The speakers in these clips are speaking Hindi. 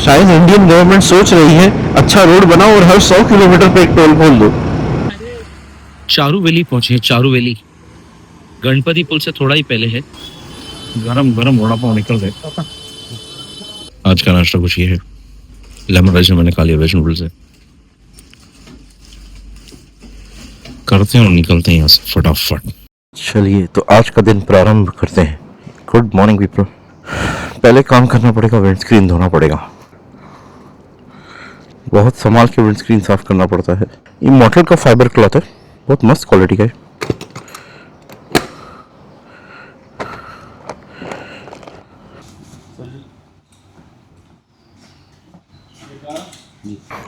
शायद इंडियन गवर्नमेंट सोच रही है अच्छा रोड बनाओ और हर 100 किलोमीटर पे एक टोल खोल दो। चारूवेली पहुंचे हैं। चारूवेली गणपति पुल से थोड़ा ही पहले है। गरम गरम वड़ा पाव निकल गए। आज का नाश्ता कुछ ये है, लेमन राइस मैंने खा लिया वेज नूडल्स से। करते हैं और निकलते हैं यहाँ से फटाफट। चलिए तो आज का दिन प्रारंभ करते हैं। Good morning people. पहले काम करना पड़ेगा, विंडस्क्रीन धोना पड़ेगा। बहुत संभाल के विंडस्क्रीन साफ करना पड़ता है। ये मॉडल का फाइबर क्लॉथ है, बहुत मस्त क्वालिटी का है।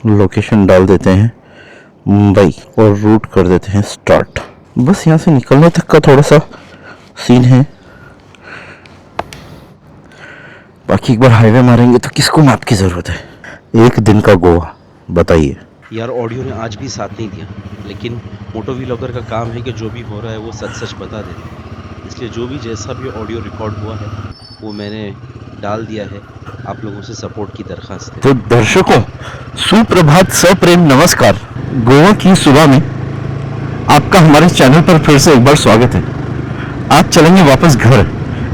लोकेशन डाल देते हैं मुंबई और रूट कर देते हैं स्टार्ट। बस यहाँ से निकलने तक का थोड़ा सा सीन है, बाकी एक बार हाईवे मारेंगे तो किसको मैप की ज़रूरत है। एक दिन का गोवा, बताइए यार। ऑडियो ने आज भी साथ नहीं दिया, लेकिन मोटो व्लॉगर का काम है कि जो भी हो रहा है वो सच सच बता देते, इसलिए जो भी जैसा भी ऑडियो रिकॉर्ड हुआ है वो मैंने डाल दिया है। आप लोगों से सपोर्ट की दरख्वास्त है। तो दर्शकों, सुप्रभात, सप्रेम नमस्कार। गोवा की सुबह में आपका हमारे चैनल पर फिर से एक बार स्वागत है। आज चलेंगे वापस घर।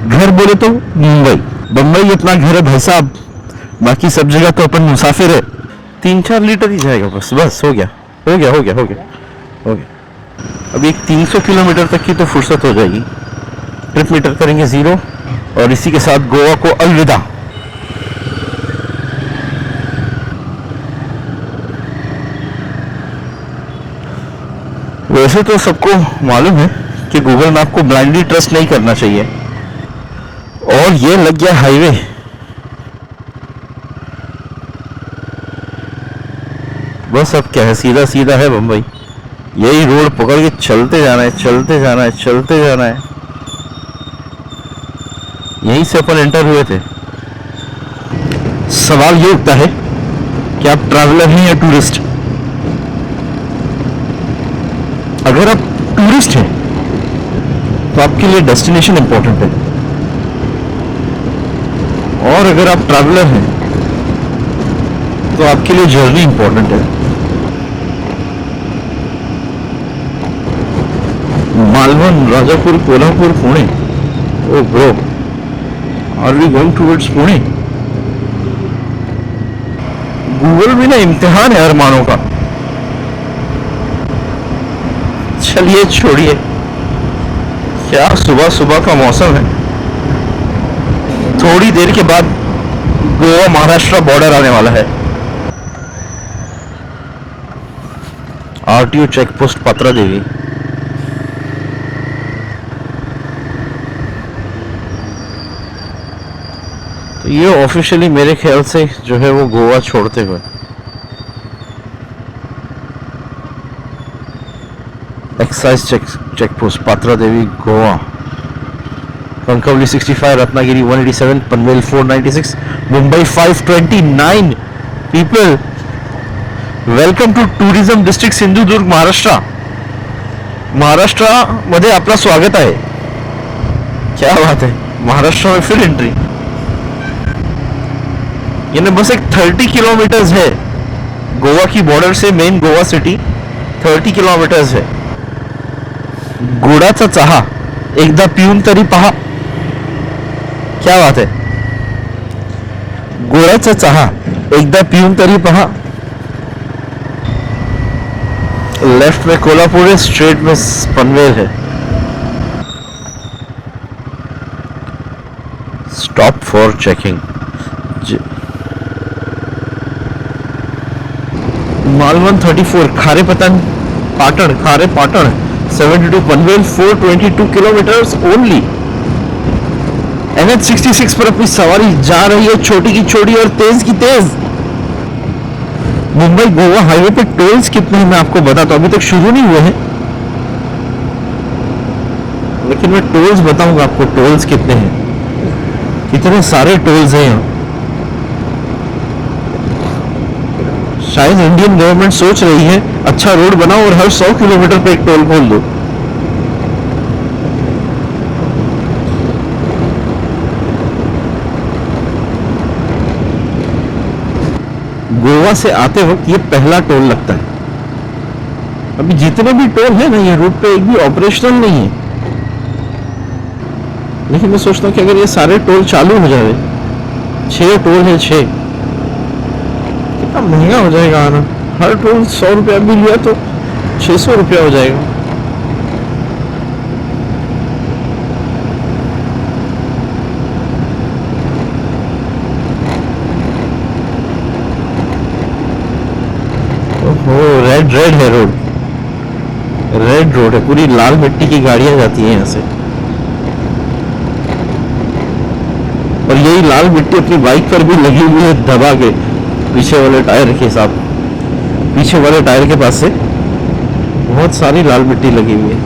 घर बोले तो मुंबई, बम्बई अपना घर है भाई साहब, बाकी सब जगह तो अपन मुसाफिर है। 3-4 लीटर ही जाएगा बस। बस हो गया हो गया हो गया हो गया हो गया। अभी 300 किलोमीटर तक की तो फुर्सत हो जाएगी। ट्रिप मीटर करेंगे 0 और इसी के साथ गोवा को अलविदा। वैसे तो सबको मालूम है कि गूगल मैप को ब्लाइंडली ट्रस्ट नहीं करना चाहिए, और ये लग गया हाईवे। बस अब क्या है, सीधा सीधा है बम्बई। यही रोड पकड़ के चलते जाना है, चलते जाना है, चलते जाना है। यहीं से अपन एंटर हुए थे। सवाल ये उठता है कि आप ट्रैवलर हैं या टूरिस्ट। अगर आप टूरिस्ट हैं तो आपके लिए डेस्टिनेशन इंपॉर्टेंट है, और अगर आप ट्रैवलर हैं तो आपके लिए जर्नी इंपॉर्टेंट है। Malvan, Rajapur, Kolhapur, Pune. Oh bro, are we going towards Pune? Google भी ना इम्तिहान है अरमानों का। चलिए छोड़िए, क्या सुबह सुबह का मौसम है। थोड़ी देर के बाद गोवा महाराष्ट्र बॉर्डर आने वाला है। आरटीओ चेक पोस्ट पात्रा देवी। तो ये ऑफिशियली मेरे ख्याल से जो है वो गोवा छोड़ते हुए। Excise check post Patra Devi Goa. Kankavli 65, Ratnagiri 187, Panvel 496, Mumbai 529। People, welcome to tourism district Sindhudurg, Maharashtra. महाराष्ट्रामध्ये आपला स्वागत आहे। क्या बात है, महाराष्ट्र में फिर एंट्री। यानी बस एक 30 किलोमीटर्स है गोवा की बॉर्डर से मेन गोवा सिटी। 30 किलोमीटर्स है। गुळाचा चहा एकदा पिऊन तरी पहा। क्या बात है, गुळाचा चहा एकदा पिऊन तरी पहा। लेफ्ट में कोल्हापुर है, स्ट्रेट में पनवेल है। Stop for checking. Malvan 34, Kharepatan Patan, Khare Patan 72, Panvel 422 kilometres only. NH 66 पर अपनी सवारी जा रही है, छोटी की छोटी और तेज की तेज। मुंबई गोवा हाईवे पे टोल्स कितने हैं मैं आपको बताता हूं। अभी तक शुरू नहीं हुए हैं, लेकिन मैं टोल्स बताऊंगा आपको। टोल्स कितने हैं, कितने सारे टोल्स हैं यहाँ। शायद इंडियन गवर्नमेंट सोच रही है अच्छा रोड बनाओ और हर 100 किलोमीटर पे एक टोल खोल दो। गोवा से आते वक्त ये पहला टोल लगता है। अभी जितने भी टोल है ना ये रूट पे एक भी ऑपरेशनल नहीं है, लेकिन मैं सोचता हूँ कि अगर ये सारे टोल चालू हो जाए, 6 टोल है 6, कितना महंगा हो जाएगा आना। हर टोल 100 रुपया भी लिया तो 600 रुपया हो जाएगा। ओहो, रेड है रोड, रेड रोड है, पूरी लाल मिट्टी की गाड़ियां जाती हैं यहाँ से। और यही लाल मिट्टी अपनी बाइक पर भी लगी हुई है दबा के, पीछे वाले टायर के साथ, पीछे वाले टायर के पास से बहुत सारी लाल मिट्टी लगी हुई है।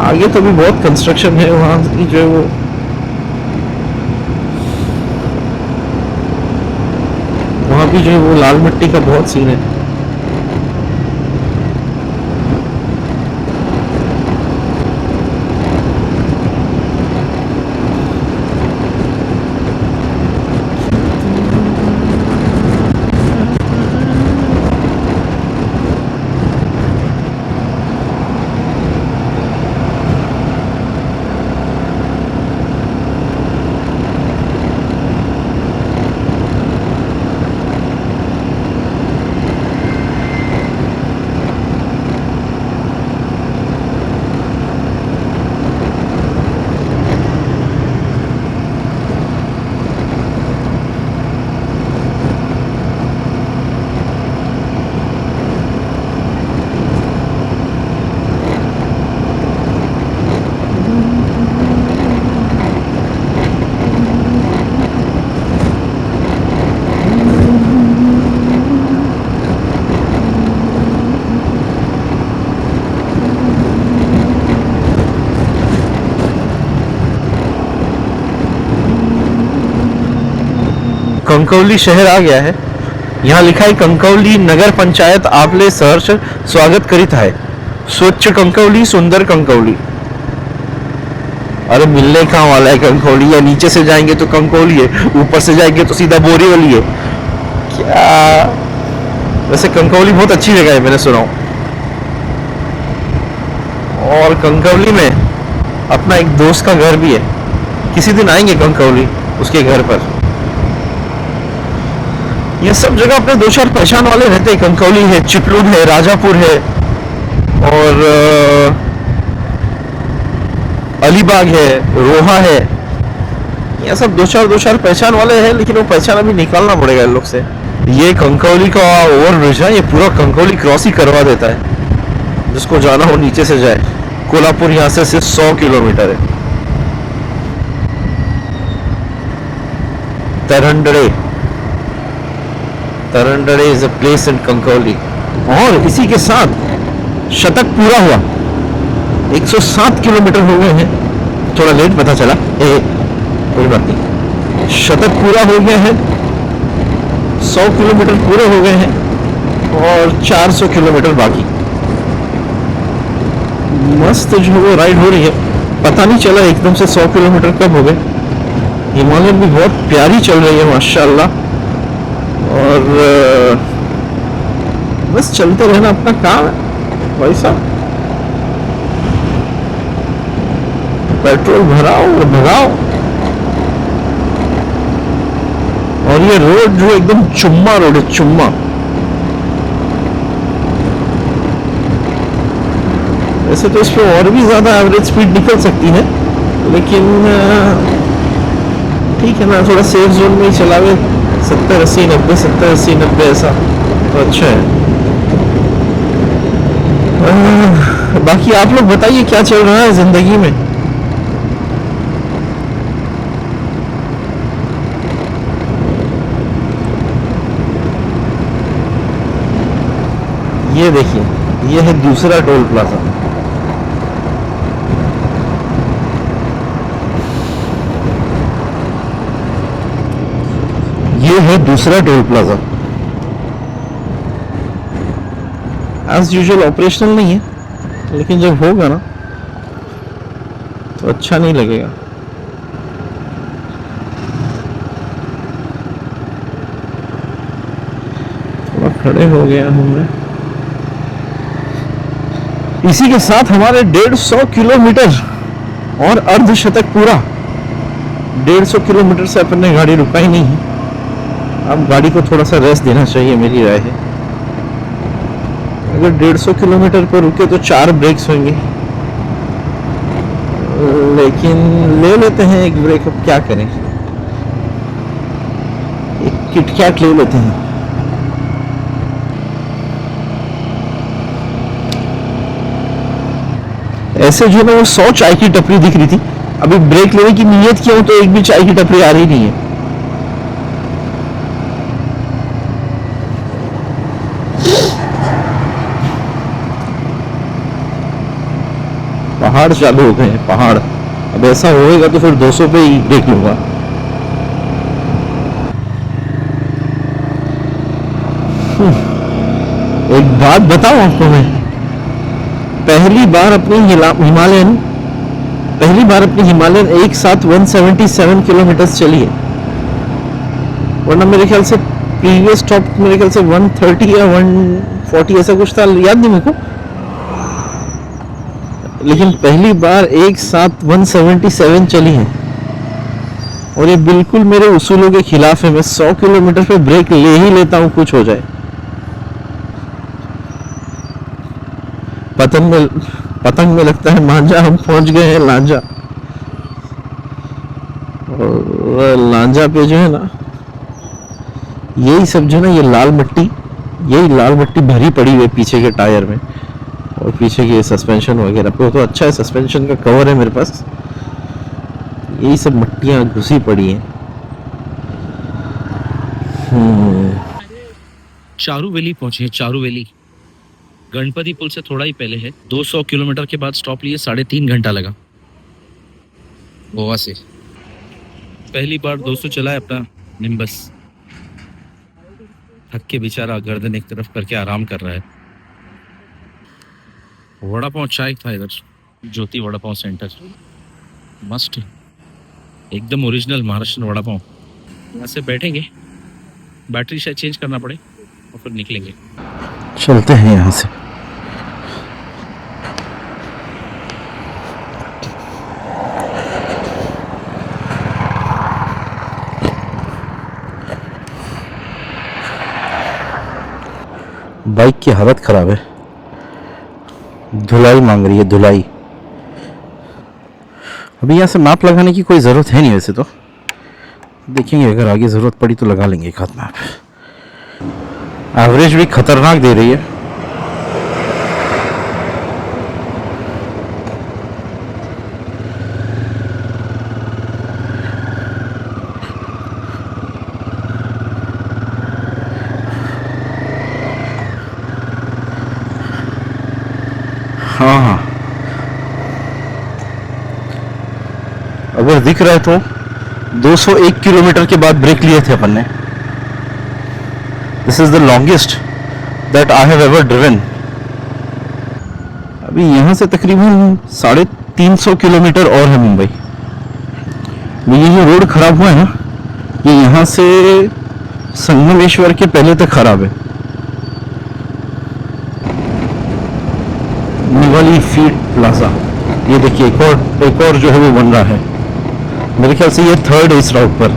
आगे तो भी बहुत कंस्ट्रक्शन है वहां की, जो है वो वहां भी जो है वो लाल मिट्टी का बहुत सीन है। कंकौली शहर आ गया है। यहाँ लिखा है कंकौली नगर पंचायत आपले सहर्ष स्वागत करित है, स्वच्छ कंकौली सुंदर कंकौली। अरे मिलने कहाँ वाला है कंकौली? या नीचे से जाएंगे तो कंकौली है, ऊपर से जाएंगे तो सीधा बोरीवली है क्या? वैसे कंकौली बहुत अच्छी जगह है, मैंने सुना। और कंकौली में अपना एक दोस्त का घर भी है, किसी दिन आएंगे कंकौली उसके घर पर। ये सब जगह अपने 2-4 पहचान वाले रहते हैं। कंकौली है, चिपलून है, राजापुर है और अलीबाग है, रोहा है। ये सब 2-4 पहचान वाले हैं, लेकिन वो पहचान अभी निकालना पड़ेगा इन लोग से। ये कंकौली का ओवर ब्रिज है, ये पूरा कंकौली क्रॉस ही करवा देता है। जिसको जाना हो नीचे से जाए। कोल्हापुर यहाँ से सिर्फ 100 किलोमीटर है। तरंडड़े इज अ प्लेस इन कंकौली। और इसी के साथ शतक पूरा हुआ। 107 किलोमीटर हो गए हैं। थोड़ा लेट पता चला, कोई बात नहीं। शतक पूरा हो गया है, 100 किलोमीटर पूरे हो गए हैं और 400 किलोमीटर बाकी। मस्त जो वो राइड हो रही है, पता नहीं चला एकदम से 100 किलोमीटर कब हो गए। हिमालयन भी बहुत प्यारी चल रही है माशाल्लाह। और बस चलते रहना अपना काम है भाई साहब। पेट्रोल भराओ और भगाओ। और ये रोड जो एकदम चुम्मा रोड है, चुम्मा। वैसे तो इस पे और भी ज्यादा एवरेज स्पीड निकल सकती है, लेकिन ठीक है ना, थोड़ा सेफ जोन में ही चलावे। 70 80 90 70 80 90 ऐसा तो अच्छा है। बाकी आप लोग बताइए क्या चल रहा है जिंदगी में। ये देखिए, ये है दूसरा टोल प्लाजा। ये है दूसरा toll plaza. As usual operational नहीं है, लेकिन जब होगा ना तो अच्छा नहीं लगेगा। खड़े हो गया हूं मैं। इसी के साथ हमारे 150 किलोमीटर और अर्धशतक पूरा। 150 किलोमीटर से अपन ने गाड़ी रुका ही नहीं है। अब गाड़ी को थोड़ा सा रेस्ट देना चाहिए, मेरी राय है। अगर 150 किलोमीटर पर रुके तो 4 ब्रेक्स होंगे, लेकिन ले लेते हैं एक ब्रेक। अब क्या करें, एक किटकैट ले लेते हैं। ऐसे जो ना वो 100 चाय की टपरी दिख रही थी, अभी ब्रेक लेने की नीयत किया हूं तो एक भी चाय की टपरी आ रही नहीं है। पहाड़ चालू हो गए हैं, पहाड़। अब ऐसा होएगा तो फिर 200 पे ही ब्रेक लूंगा। एक बात बताऊं आपको मैं, पहली बार अपनी हिमालयन एक साथ 177 किलोमीटर चली है। वरना मेरे ख्याल से प्रीवियस स्टॉप मेरे ख्याल से 130 या 140 ऐसा कुछ था, याद नहीं मेरे को। लेकिन पहली बार एक साथ 177 चली है, और ये बिल्कुल मेरे उसूलों के खिलाफ है। मैं 100 किलोमीटर पे ब्रेक ले ही लेता हूँ, कुछ हो जाए। पतंग में लगता है मांझा, हम पहुंच गए हैं लांझा। और लांझा पे जो है ना, यही सब जो ना, यही लाल मिट्टी भरी पड़ी हुई है पीछे के टायर में और पीछे के सस्पेंशन वगैरह पे। तो अच्छा है, सस्पेंशन का कवर है मेरे पास। यही सब मट्टियां घुसी पड़ी हैं। चारू वैली पहुंचे हैं। चारू वैली गणपति पुल से थोड़ा ही पहले है। 200 किलोमीटर के बाद स्टॉप लिए, 3.5 घंटा लगा गोवा से। पहली बार 200 चला है अपना निम्बस। थक के बेचारा गर्दन एक तरफ करके आराम कर रहा है। वड़ा पाव चाय था इधर, ज्योति वड़ा पाव सेंटर, मस्त, एकदम ओरिजिनल महाराष्ट्र वड़ा पाव। यहाँ से बैठेंगे, बैटरी शायद चेंज करना पड़े और फिर निकलेंगे। चलते हैं यहाँ से। बाइक की हालत खराब है, धुलाई मांग रही है, धुलाई। अभी यहाँ से माप लगाने की कोई ज़रूरत है नहीं वैसे तो, देखेंगे अगर आगे ज़रूरत पड़ी तो लगा लेंगे एक हाथ मैप। एवरेज भी खतरनाक दे रही है। हाँ, अगर दिख रहा है तो 201 किलोमीटर के बाद ब्रेक लिए थे अपन ने। This is the longest that I have ever driven. अभी यहाँ से तकरीबन 350 किलोमीटर और है मुंबई। ये जो रोड खराब हुआ है ना, ये यहाँ से संगमेश्वर के पहले तक खराब है। निवाली फीड प्लाजा, ये देखिए एक और जो है वो बन रहा है। मेरे ख्याल से ये 3rd इस राउट पर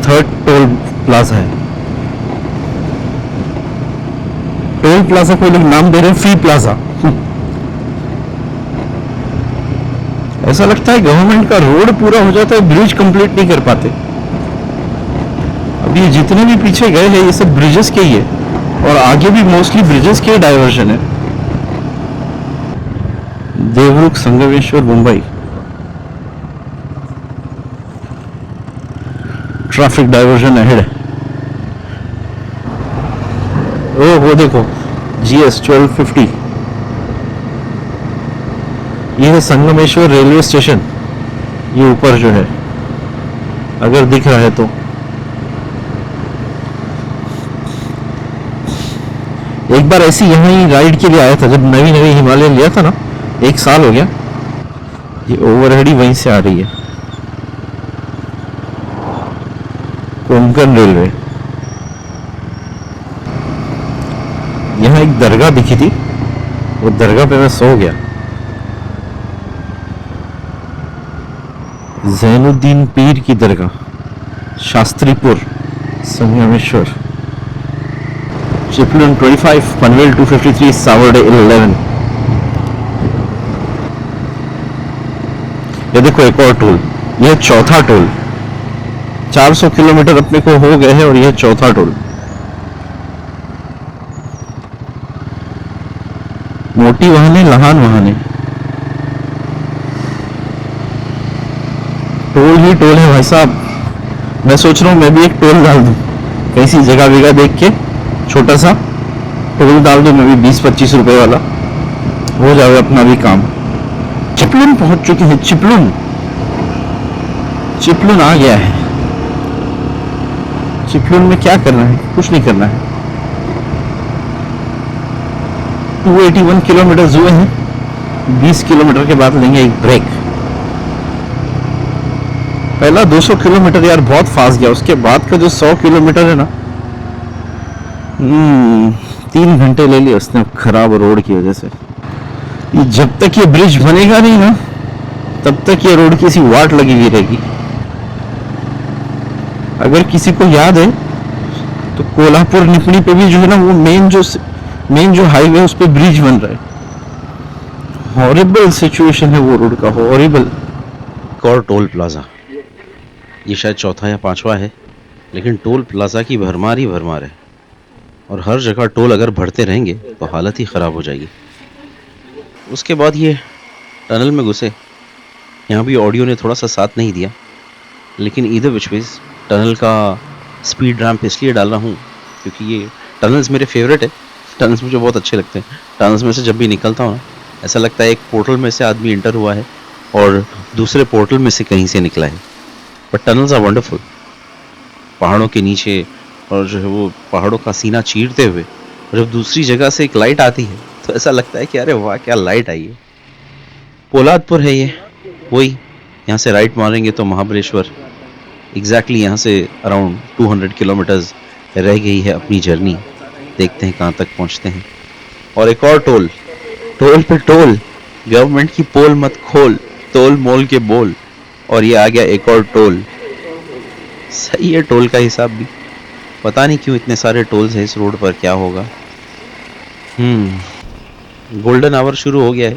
3rd टोल प्लाजा है। टोल प्लाजा को लोग नाम दे रहे हैं फी प्लाजा। ऐसा लगता है गवर्नमेंट का रोड पूरा हो जाता है, ब्रिज कंप्लीट नहीं कर पाते। अब ये जितने भी पीछे गए हैं ये सब ब्रिजेस के ही है, और आगे भी मोस्टली ब्रिजेस के डाइवर्जन है। Devrukh Sangameshwar Mumbai traffic diversion ahead है। ओ वो देखो GS 1250, ये है संगमेश्वर रेलवे स्टेशन। ये ऊपर जो है, अगर दिख रहा है तो। एक बार ऐसी यहाँ ही राइड के लिए आया था जब नवी हिमालयन लिया था ना, 1 साल हो गया। ये ओवरहेड ही वहीं से आ रही है, कोंकण रेलवे। यहाँ एक दरगाह दिखी थी, वो दरगाह पे मैं सो गया। जैनुद्दीन पीर की दरगाह, शास्त्रीपुर, संगमेश्वर। चिपलून 25, पनवेल 253, सावरडे 11। ये देखो एक और टोल, यह चौथा टोल। 400 किलोमीटर अपने को हो गए हैं और यह चौथा टोल। मोटी वाहने, लहान वाहने, टोल ही टोल है भाई साहब। मैं सोच रहा हूँ मैं भी एक टोल डाल दूं, कैसी जगह बिगह देख के छोटा सा टोल डाल दूं मैं भी, 20-25 रुपए वाला, हो जाए अपना भी काम। चिपलून पहुंच चुके हैं, चिपलून। चिपलून आ गया है। चिपलून में क्या करना है? कुछ नहीं करना है। 281 किलोमीटर हुए हैं, 20 किलोमीटर के बाद लेंगे एक ब्रेक। पहला 200 किलोमीटर यार बहुत फास्ट गया, उसके बाद का जो 100 किलोमीटर है ना, 3 घंटे ले लिए उसने खराब रोड की वजह से। जब तक ये ब्रिज बनेगा नहीं ना, तब तक ये रोड की सी वाट लगी हुई रहेगी। अगर किसी को याद है तो कोल्हापुर निपणी पे भी जो है ना, वो मेन जो हाईवे उस पे ब्रिज बन रहा है। हॉरिबल सिचुएशन है वो रोड का, हॉरिबल। एक और टोल प्लाजा, ये शायद चौथा या पांचवा है, लेकिन टोल प्लाजा की भरमार ही भरमार है। और हर जगह टोल अगर बढ़ते रहेंगे तो हालत ही ख़राब हो जाएगी। उसके बाद ये टनल में घुसे, यहाँ भी ऑडियो ने थोड़ा सा साथ नहीं दिया, लेकिन ईदर विच वेज टनल का स्पीड रैंप इसलिए डाल रहा हूँ क्योंकि ये टनल्स मेरे फेवरेट है। टनल्स मुझे बहुत अच्छे लगते हैं। टनल्स में से जब भी निकलता हूँ ना, ऐसा लगता है एक पोर्टल में से आदमी इंटर हुआ है और दूसरे पोर्टल में से कहीं से निकला है। But tunnels are wonderful. पहाड़ों के नीचे और जो है वो पहाड़ों का सीना चीरते हुए, और जब दूसरी जगह से एक लाइट आती है तो ऐसा लगता है कि अरे वाह क्या लाइट आई है। पोलादपुर है ये, वही। यहाँ से राइट मारेंगे तो महाबलेश्वर। एग्जैक्टली यहाँ से अराउंड 200 किलोमीटर्स रह गई है अपनी जर्नी। देखते हैं कहाँ तक पहुँचते हैं। और एक और टोल, टोल पे टोल। गवर्नमेंट की पोल मत खोल, तोल मोल के बोल। और ये आ गया एक और टोल। सही है टोल का हिसाब भी। पता नहीं क्यों इतने सारे टोल्स हैं इस रोड पर, क्या होगा। गोल्डन आवर शुरू हो गया है।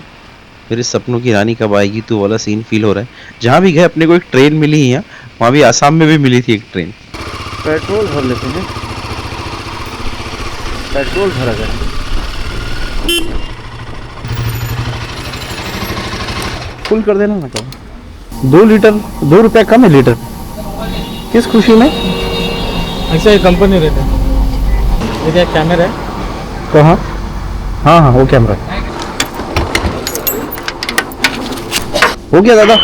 मेरे सपनों की रानी कब आएगी तू वाला सीन फील हो रहा है। जहाँ भी गए अपने को एक ट्रेन मिली है यहाँ, वहाँ भी आसाम में भी मिली थी एक ट्रेन। पेट्रोल भर लेते हैं। पेट्रोल भरा जाए। फुल कर देना ना कहो। 2 लीटर 2 रुपया कम है लीटर। किस खुशी में? ऐसा ही कंपनी रहते हैं। ये क्या कैमरा है? कहाँ? हाँ हाँ वो कैमरा हो गया दादा।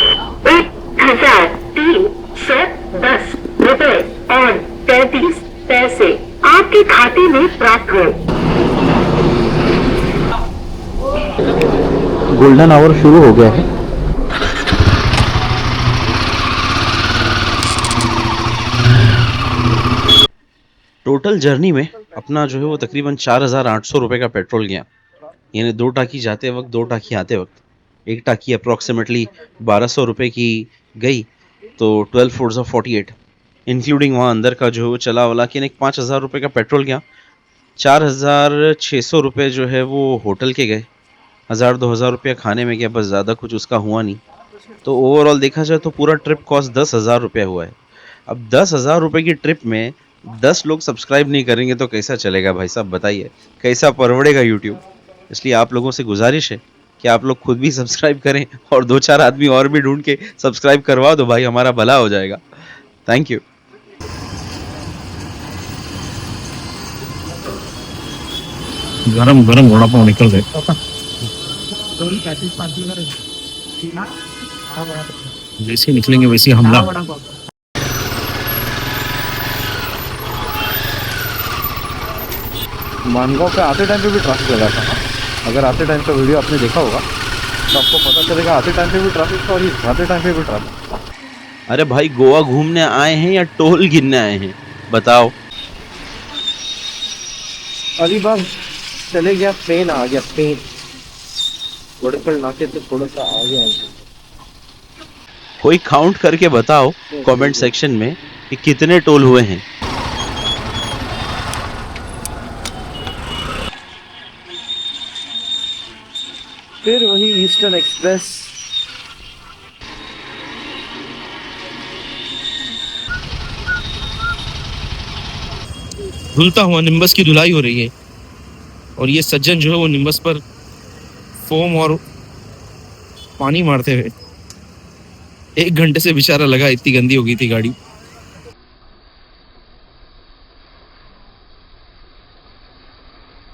1310 रुपए और 33 पैसे आपके खाते में प्राप्त हुए। गोल्डन आवर शुरू हो गया है। टोटल जर्नी में अपना जो है वो तकरीबन 4800 रुपये का पेट्रोल गया। यानी 2 टाकी जाते वक्त, 2 टाकी आते वक्त। एक टाकी अप्रॉक्सीमेटली 1200 रुपये की गई, तो 12 4 48 इंक्लूडिंग वहाँ अंदर का जो है वो चला वाला कि 5000 रुपये का पेट्रोल गया। 4600 रुपये जो है वो होटल के गए। 1000-2000 रुपया खाने में गया, बस ज़्यादा कुछ उसका हुआ नहीं। तो ओवरऑल देखा जाए तो पूरा ट्रिप कॉस्ट 10,000 रुपया हुआ है। अब 10,000 रुपये की ट्रिप में 10 लोग सब्सक्राइब नहीं करेंगे तो कैसा चलेगा भाई साहब, बताइए कैसा परवड़ेगा यूट्यूब। इसलिए आप लोगों से गुजारिश है कि आप लोग खुद भी सब्सक्राइब करें और 2-4 आदमी और भी ढूंढ के सब्सक्राइब करवा दो भाई, हमारा भला हो जाएगा। Thank you. गरम गरम वड़ा पाव निकल गए। जैसे निकलेंगे वैसे हमला। मानगांव पे आते टाइम पे भी ट्रैफिक लगा था। अगर आते टाइम का वीडियो आपने देखा होगा तो आपको पता चलेगा आते टाइम पे भी ट्रैफिक था और ये जाते टाइम पे भी ट्रैफिक था। अरे भाई गोवा घूमने आए हैं या टोल गिनने आए हैं, बताओ। अलीबाग चले गया, पेन आ गया, पेन वड़कल नाके से थोड़ा सा आ गया। कोई काउंट करके बताओ कमेंट सेक्शन में कि कितने टोल हुए हैं। फिर वही ईस्टर्न एक्सप्रेस। धुलता हुआ निम्बस की धुलाई हो रही है और ये सज्जन जो है वो निम्बस पर फोम और पानी मारते हुए 1 घंटे से बेचारा लगा, इतनी गंदी हो गई थी गाड़ी।